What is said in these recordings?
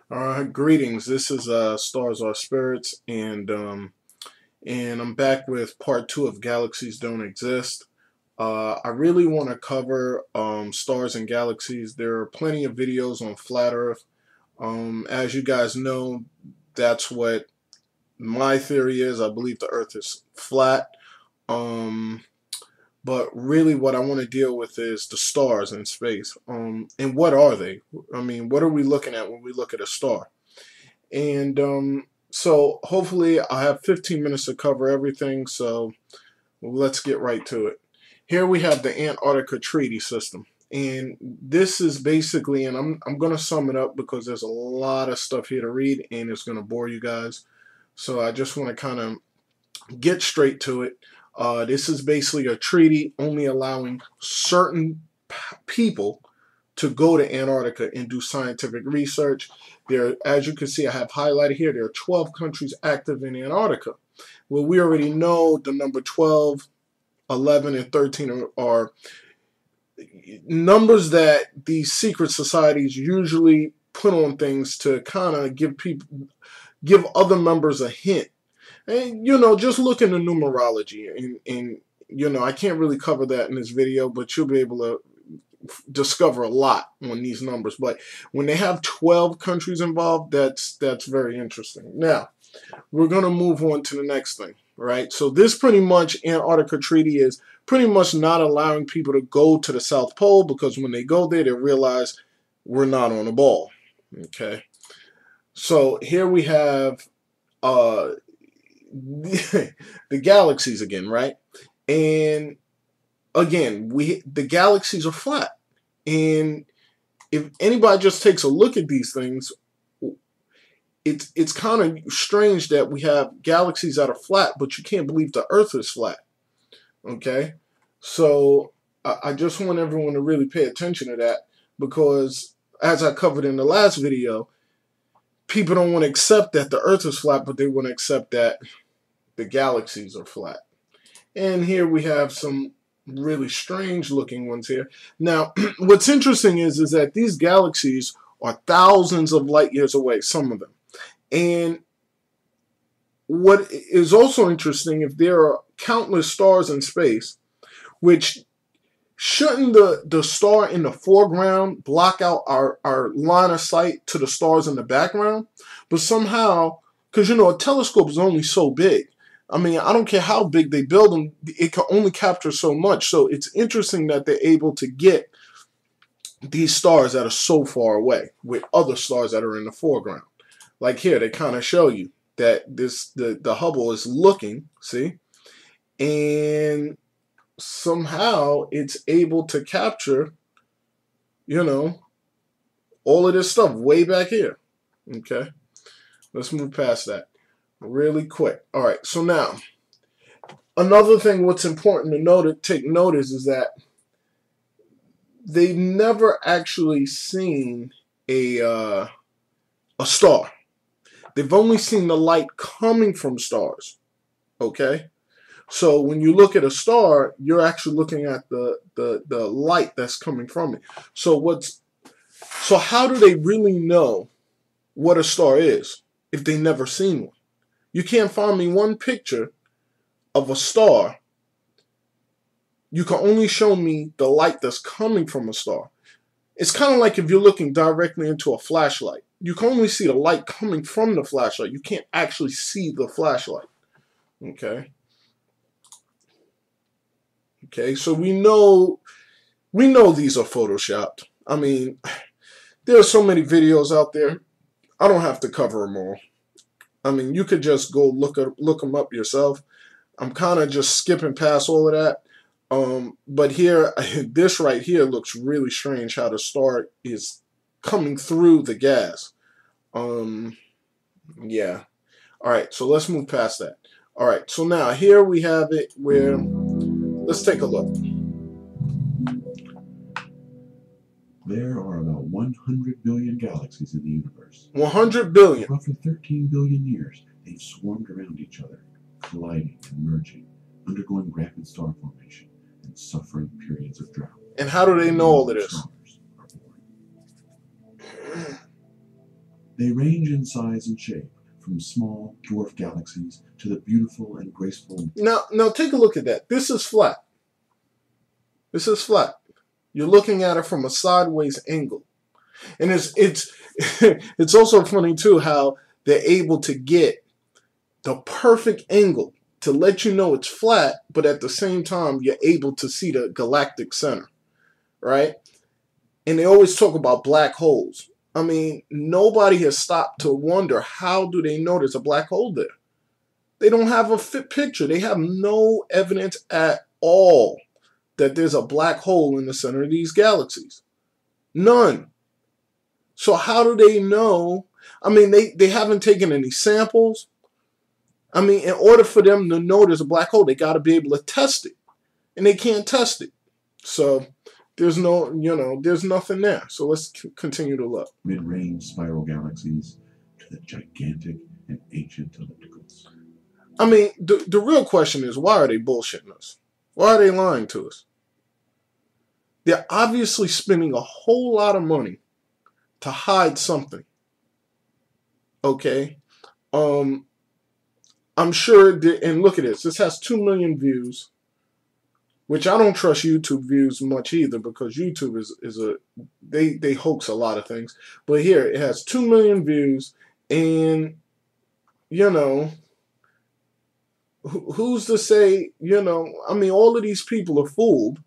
Greetings. This is Stars Are Spirits, and I'm back with part two of Galaxies Don't Exist. I really want to cover stars and galaxies. There are plenty of videos on flat Earth. As you guys know, that's what my theory is. I believe the Earth is flat. Um, but really, what I want to deal with is the stars in space. And what are they? I mean, what are we looking at when we look at a star? And so hopefully I have 15 minutes to cover everything. So let's get right to it. Here we have the Antarctica Treaty System. And this is basically, and I'm going to sum it up because there's a lot of stuff here to read and it's going to bore you guys. So I just want to kind of get straight to it. This is basically a treaty only allowing certain people to go to Antarctica and do scientific research. There, as you can see, I have highlighted here, there are 12 countries active in Antarctica. Well, we already know the number 12, 11, and 13 are numbers that these secret societies usually put on things to kind of give other members a hint. And, just look into numerology. And I can't really cover that in this video, but you'll be able to discover a lot on these numbers. But when they have 12 countries involved, that's very interesting. Now, we're going to move on to the next thing, right? So this pretty much Antarctica Treaty is pretty much not allowing people to go to the South Pole, because when they go there, they realize we're not on a ball. Okay. So here we have the galaxies again, right? And again, the galaxies are flat. And if anybody just takes a look at these things, it's kind of strange that we have galaxies that are flat, but you can't believe the Earth is flat. Okay? So I just want everyone to really pay attention to that, because as I covered in the last video, people don't want to accept that the Earth is flat, but they want to accept that the galaxies are flat. And here we have some really strange looking ones here. Now, what's interesting is that these galaxies are thousands of light years away, some of them. And what is also interesting, if there are countless stars in space, which shouldn't the star in the foreground block out our line of sight to the stars in the background? But somehow, because a telescope is only so big. I mean, I don't care how big they build them, it can only capture so much. So it's interesting that they're able to get these stars that are so far away with other stars that are in the foreground. Like here, they kind of show you that the Hubble is looking, see? And somehow it's able to capture, all of this stuff way back here. Okay? Let's move past that really quick. All right, so now another thing what's important to take notice is that they've never actually seen a star. They've only seen the light coming from stars. Okay? So when you look at a star, you're actually looking at the light that's coming from it. So how do they really know what a star is if they've never seen one? You can't find me one picture of a star. You can only show me the light that's coming from a star. It's kind of like if you're looking directly into a flashlight. You can only see the light coming from the flashlight. You can't actually see the flashlight. Okay? Okay, so we know these are photoshopped. I mean, there are so many videos out there. I don't have to cover them all. I mean, you could just go look them up yourself. I'm kind of just skipping past all of that. But here, this right here looks really strange, how the star is coming through the gas. Yeah. All right, so let's move past that. All right, so now here we have it where, let's take a look. There are about 100 billion galaxies in the universe. 100 billion. For roughly 13 billion years, they've swarmed around each other, colliding and merging, undergoing rapid star formation, and suffering periods of drought. And how do they know all of this? They range in size and shape, from small dwarf galaxies to the beautiful and graceful. Now take a look at that. This is flat. This is flat. You're looking at it from a sideways angle. And it's it's also funny too how they're able to get the perfect angle to let you know it's flat, but at the same time you're able to see the galactic center, right? And they always talk about black holes. I mean, nobody has stopped to wonder, how do they know there's a black hole there? They don't have a fit picture. They have no evidence at all that there's a black hole in the center of these galaxies. None. So how do they know? I mean, they haven't taken any samples. I mean, in order for them to know there's a black hole, they got to be able to test it. And they can't test it. So there's no, there's nothing there. So let's continue to look. Mid-range spiral galaxies to the gigantic and ancient ellipticals. I mean, the real question is, why are they bullshitting us? Why are they lying to us? They're obviously spending a whole lot of money to hide something. Okay? I'm sure, and look at this. This has 2 million views, which I don't trust YouTube views much either, because YouTube they hoax a lot of things. But here, it has 2 million views, and, who's to say, I mean, all of these people are fooled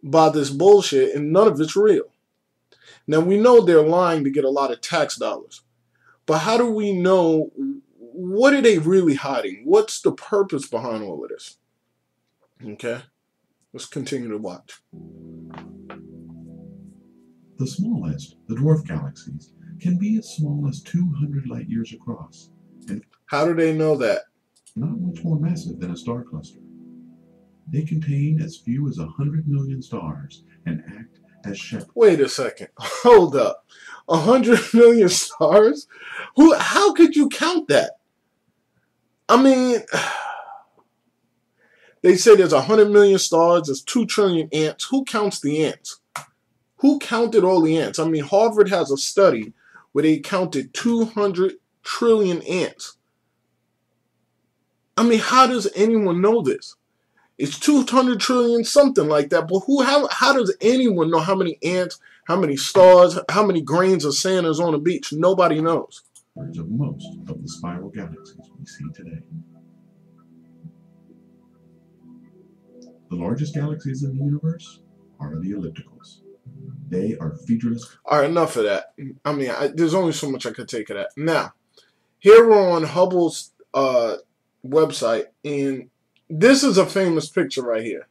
by this bullshit, and none of it's real. Now, we know they're lying to get a lot of tax dollars. But how do we know, what are they really hiding? What's the purpose behind all of this? Okay, let's continue to watch. The smallest, the dwarf galaxies, can be as small as 200 light years across. And how do they know that? Not much more massive than a star cluster. They contain as few as 100 million stars and act as shepherds. Wait a second. Hold up. 100 million stars? How could you count that? I mean, they say there's 100 million stars, there's 2 trillion ants. Who counts the ants? Who counted all the ants? I mean, Harvard has a study where they counted 200 trillion ants. I mean, how does anyone know this? It's 200 trillion, something like that. But how does anyone know how many ants, how many stars, how many grains of sand is on a beach? Nobody knows. Of most of the spiral galaxies we see today. The largest galaxies in the universe are the ellipticals. They are featureless. All right, enough of that. I mean, there's only so much I could take of that. Now, here we're on Hubble's website, and this is a famous picture right here.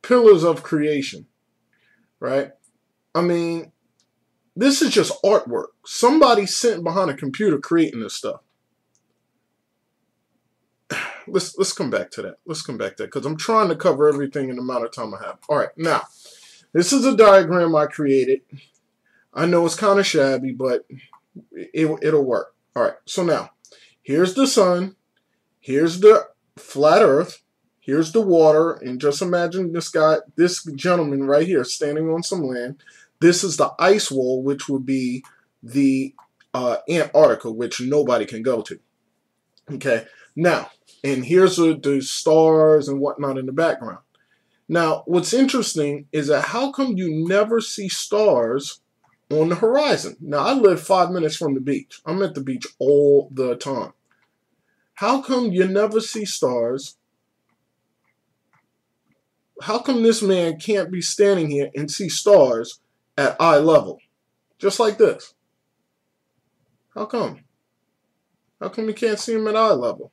Pillars of creation, right? I mean, this is just artwork. Somebody sitting behind a computer creating this stuff. Let's come back to that. Let's come back to that, because I'm trying to cover everything in the amount of time I have. All right, now, this is a diagram I created. I know it's kind of shabby, but it'll work. All right, so now, here's the sun. Here's the flat earth. Here's the water. And just imagine this gentleman right here standing on some land. This is the ice wall, which would be the Antarctica, which nobody can go to. Okay, now, and here's the stars and whatnot in the background. Now, what's interesting is that how come you never see stars on the horizon? Now, I live 5 minutes from the beach. I'm at the beach all the time. How come you never see stars? How come this man can't be standing here and see stars at eye level? Just like this. How come? How come you can't see them at eye level?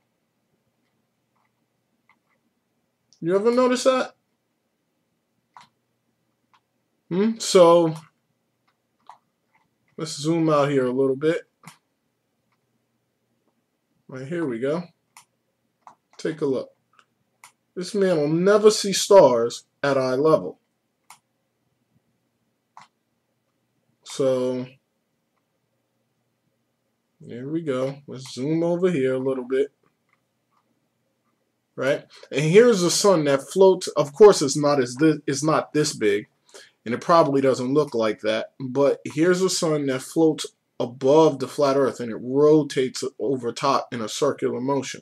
You ever notice that? So, let's zoom out here a little bit. Right, here we go. Take a look. This man will never see stars at eye level. So, there we go. Let's zoom over here a little bit. Right? And here's the sun that floats. Of course, it's not this big, and it probably doesn't look like that. But here's the sun that floats above the flat Earth, and it rotates over top in a circular motion.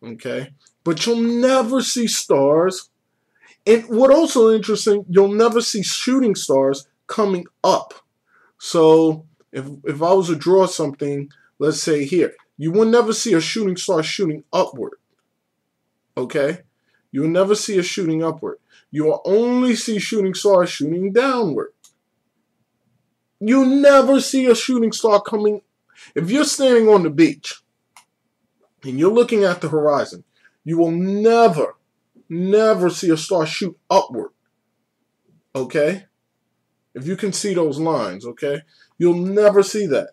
Okay? But you'll never see stars. And what also interesting, you'll never see shooting stars coming up. So if I was to draw something, let's say here, you will never see a shooting star shooting upward. Okay? You will never see a shooting upward. You will only see shooting stars shooting downward. You'll never see a shooting star coming. If you're standing on the beach and you're looking at the horizon, you will never see a star shoot upward. Okay? If you can see those lines, okay? You'll never see that.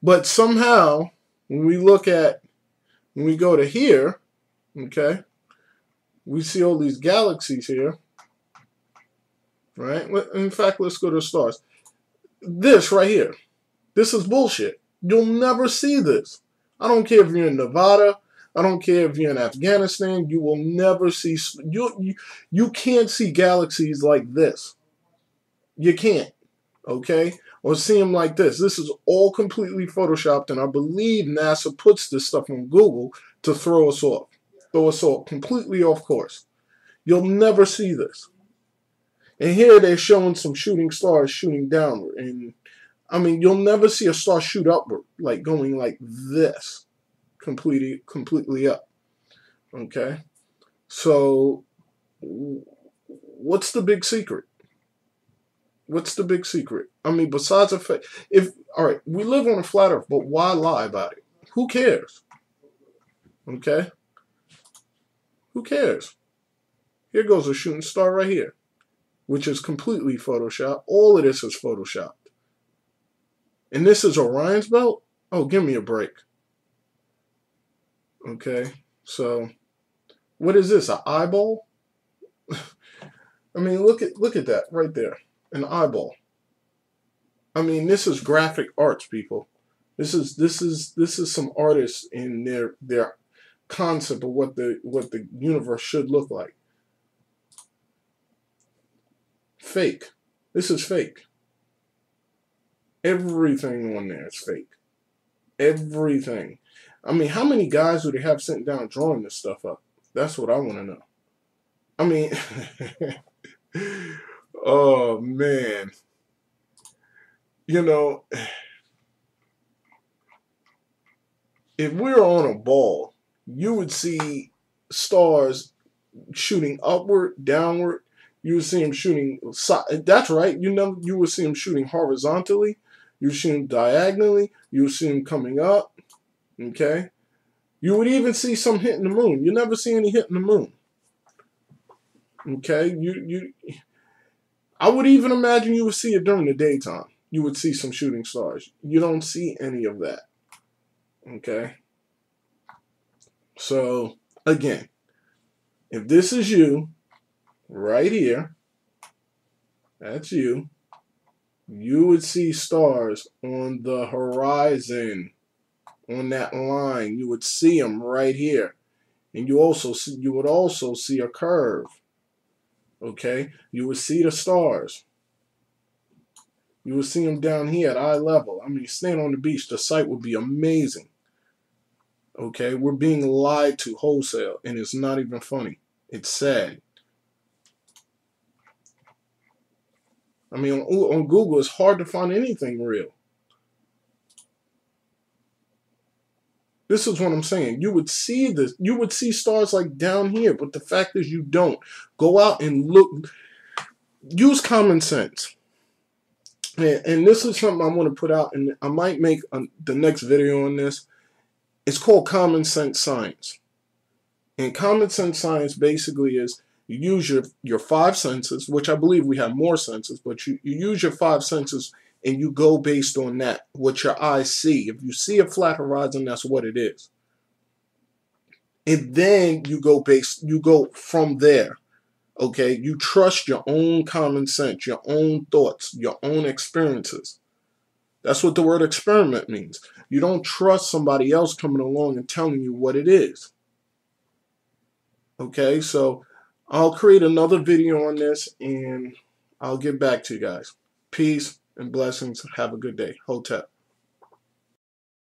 But somehow, when we go to here, okay, we see all these galaxies here, right? In fact, let's go to the stars. This right here, this is bullshit. You'll never see this. I don't care if you're in Nevada. I don't care if you're in Afghanistan. You will never see, you can't see galaxies like this. You can't, okay? Or see them like this. This is all completely photoshopped, and I believe NASA puts this stuff on Google to throw us off completely off course. You'll never see this. And here they're showing some shooting stars shooting downward. And I mean, you'll never see a star shoot upward, like going like this, completely up. Okay? So, what's the big secret? What's the big secret? I mean, besides the fact, all right, we live on a flat Earth, but why lie about it? Who cares? Okay? Who cares? Here goes a shooting star right here, which is completely photoshopped. All of this is photoshopped. And this is Orion's belt? Oh, give me a break. Okay, so what is this, an eyeball? I mean, look at that right there. An eyeball. I mean, this is graphic arts, people. This is some artists in their concept of what the universe should look like. Fake. This is fake. Everything on there is fake. Everything. I mean, how many guys do they have sitting down drawing this stuff up? That's what I want to know. I mean, oh man. You know, if we were on a ball, you would see stars shooting upward, downward. You would see them shooting. That's right. You would see them shooting horizontally. You would see them diagonally. You would see them coming up. Okay. You would even see some hitting the moon. You never see any hitting the moon. Okay. I would even imagine you would see it during the daytime. You would see some shooting stars. You don't see any of that. Okay. So again, if this is you, right here, that's you. You would see stars on the horizon, on that line. You would see them right here, and you would also see a curve. Okay, you would see the stars. You would see them down here at eye level. I mean, stand on the beach, the sight would be amazing. Okay, we're being lied to wholesale, and it's not even funny. It's sad. I mean, on Google, it's hard to find anything real. This is what I'm saying. You would see this. You would see stars like down here, but the fact is you don't. Go out and look. Use common sense. And this is something I want to put out, and I might make the next video on this. It's called common sense science. And common sense science basically is you use your five senses, which I believe we have more senses, but you use your five senses and you go based on that, what your eyes see. If you see a flat horizon, that's what it is. And then you go from there. Okay, you trust your own common sense, your own thoughts, your own experiences. That's what the word experiment means. You don't trust somebody else coming along and telling you what it is. Okay, so I'll create another video on this and I'll get back to you guys. Peace and blessings. Have a good day. Hotep.